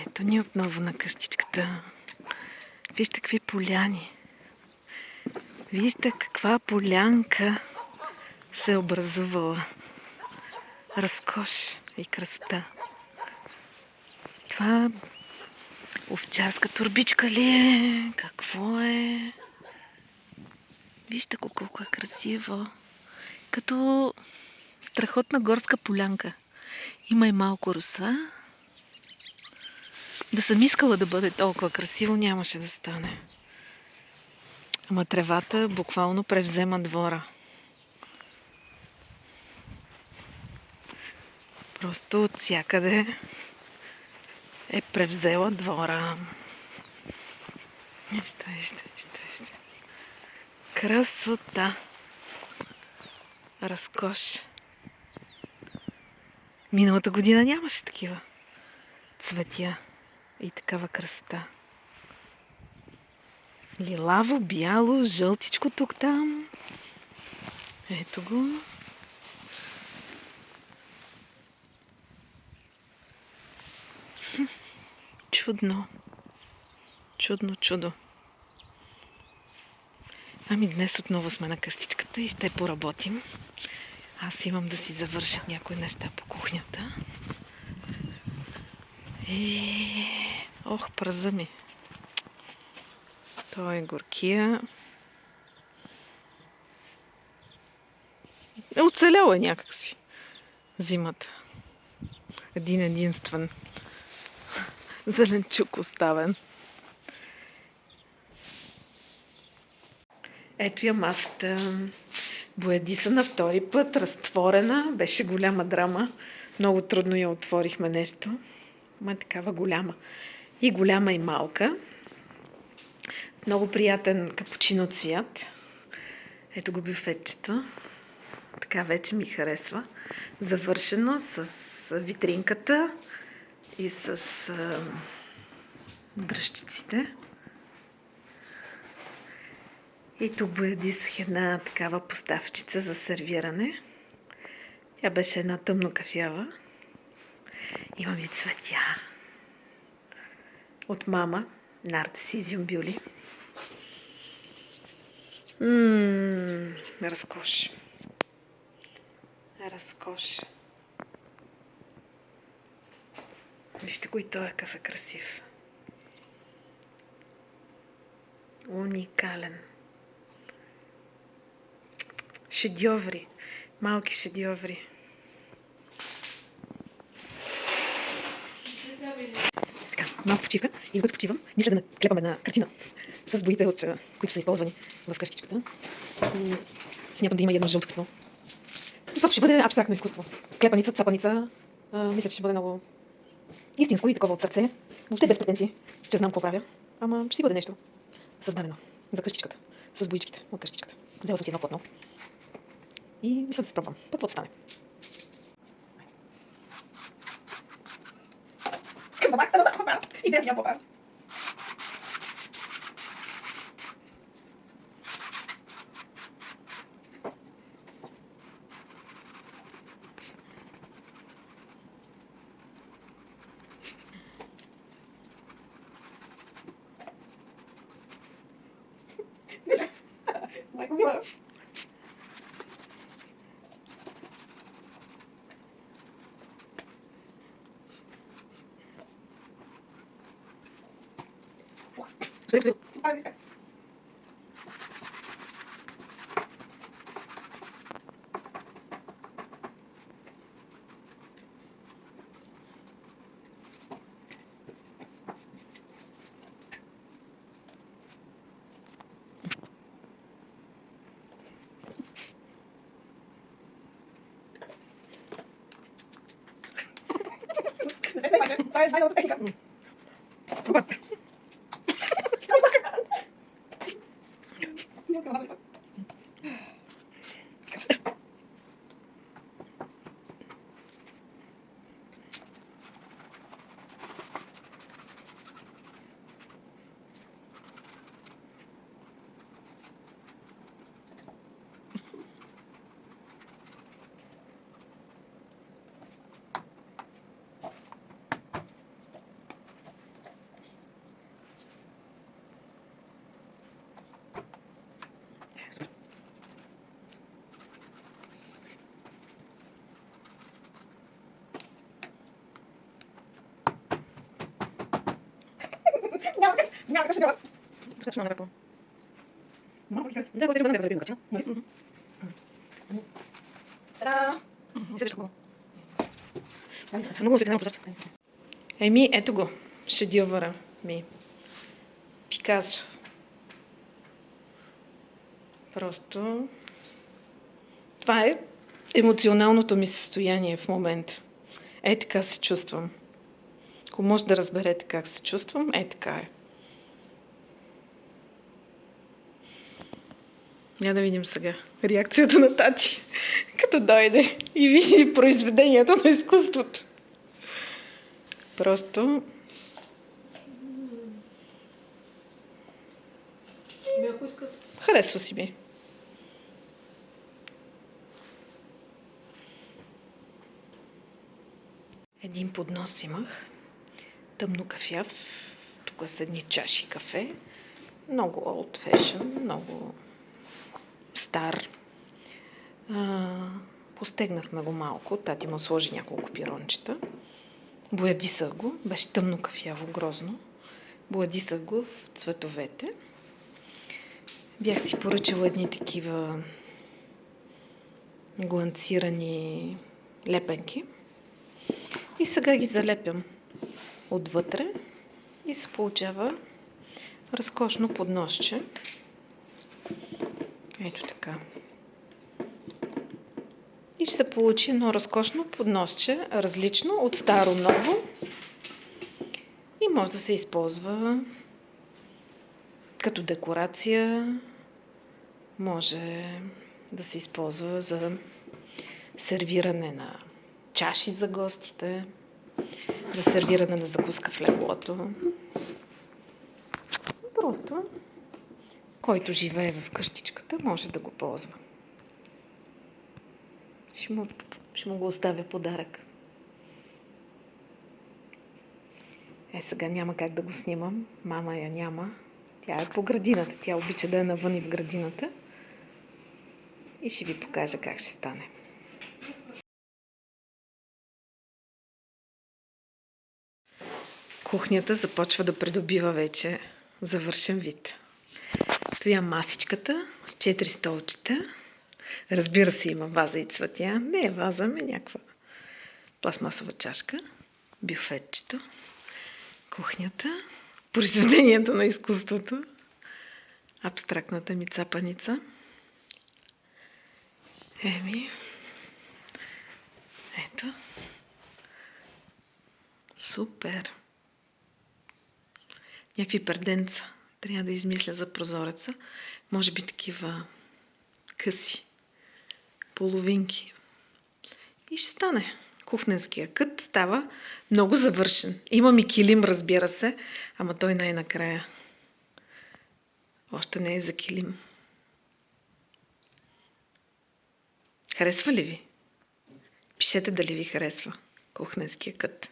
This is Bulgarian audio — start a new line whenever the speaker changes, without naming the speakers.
Ето ни отново на къщичката. Вижте какви поляни. Вижте каква полянка се е образувала. Разкош и красота. Това овчарска турбичка ли е? Какво е? Вижте колко е красиво. Като страхотна горска полянка. Има и малко роса. Да съм искала да бъде толкова красиво, нямаше да стане. Ама тревата буквално превзема двора. Просто от всякъде е превзела двора. Вижте. Красота. Разкош. Миналата година нямаше такива цветя и такава красота. Лилаво, бяло, жълтичко тук-там. Ето го. Чудно. Чудо. Ами днес отново сме на къщичката и ще поработим. Аз имам да си завърша някои неща по кухнята. И... Ох, пръза ми. Той е горкия. Оцелял е някакси зимата. Единствен зеленчук оставен. Ето я масата. Бояди са на втори път, разтворена. Беше голяма драма. Много трудно я отворихме нещо. Ма е такава голяма. И голяма и малка. Много приятен капучино цвят. Ето го бюфетчето. Така вече ми харесва. Завършено с витринката и с дръжчиците. И тук боядисах една такава поставчица за сервиране. Тя беше една тъмно кафява. Имам и цветя. От мама. Нарцисизиум бюли. Разкош. Вижте го и той какъв е красив. Уникален. Шедьоври. Малки шедьоври. Така, малко почивка. И докато почивам, мисля да наклепам една картина с боите, които са използвани в къщичката. И смятам да има едно жълто петно. И това ще бъде абстрактно изкуство. Клепаница, цапаница. Мисля, че ще бъде много истинско и такова от сърце. Въобще без претенции, че знам какво правя. Ама ще си бъде нещо създадено за къщичката. С боичките от къщичката. Взела съм си едно платно. И мисля да се пробвам. Пък каквото стане. И без ябълка. Майко мила. Това е най-новата техника. Няма, така ще трябва. Достатъчно налеко. Малко хиляди. Да, който е за рибинка, че? Та-да! Не се вижда хубаво. Много се гледам прозорца. Еми, ето го. Шедьовъра ми. Пикасо. Просто... Това е емоционалното ми състояние в момента. Е, така се чувствам. Ако може да разберете как се чувствам, е, така е. Я да видим сега реакцията на тати, като дойде и види произведението на изкуството. Просто...
Ако искат.
Харесва си ми. Един поднос имах. Тъмно кафяв. Тук са едни чаши кафе. Много old fashion, много стар. Постегнахме го малко. Тати му сложи няколко пирончета. Боядисах го. Беше тъмно кафяво, грозно. Боядисах го в цветовете. Бях си поръчала едни такива гланцирани лепенки. И сега ги залепям отвътре и се получава разкошно подносче. Ето така. И ще се получи едно разкошно подносче, различно от старо-ново. И може да се използва като декорация, може да се използва за сервиране на чаши за гостите, за сервиране на закуска в леглото. Просто, който живее в къщичката, може да го ползва. Ще му го оставя подарък. Сега няма как да го снимам. Мама я няма. Тя е по градината. Тя обича да е навън и в градината. И ще ви покажа как ще стане. Кухнята започва да придобива вече завършен вид. Стоя масичката с 4 столчета. Разбира се, има ваза и цветя. Не е ваза, ами някаква пластмасова чашка. Бюфетчето. Кухнята. Произведението на изкуството. Абстрактната ми цапаница. Ето. Супер. Някакви перденца. Трябва да измисля за прозореца. Може би такива къси. Половинки. И ще стане. Кухненския кът става много завършен. Имам и килим, разбира се, ама той най-накрая. Още не е за килим. Харесва ли ви? Пишете дали ви харесва кухненския кът.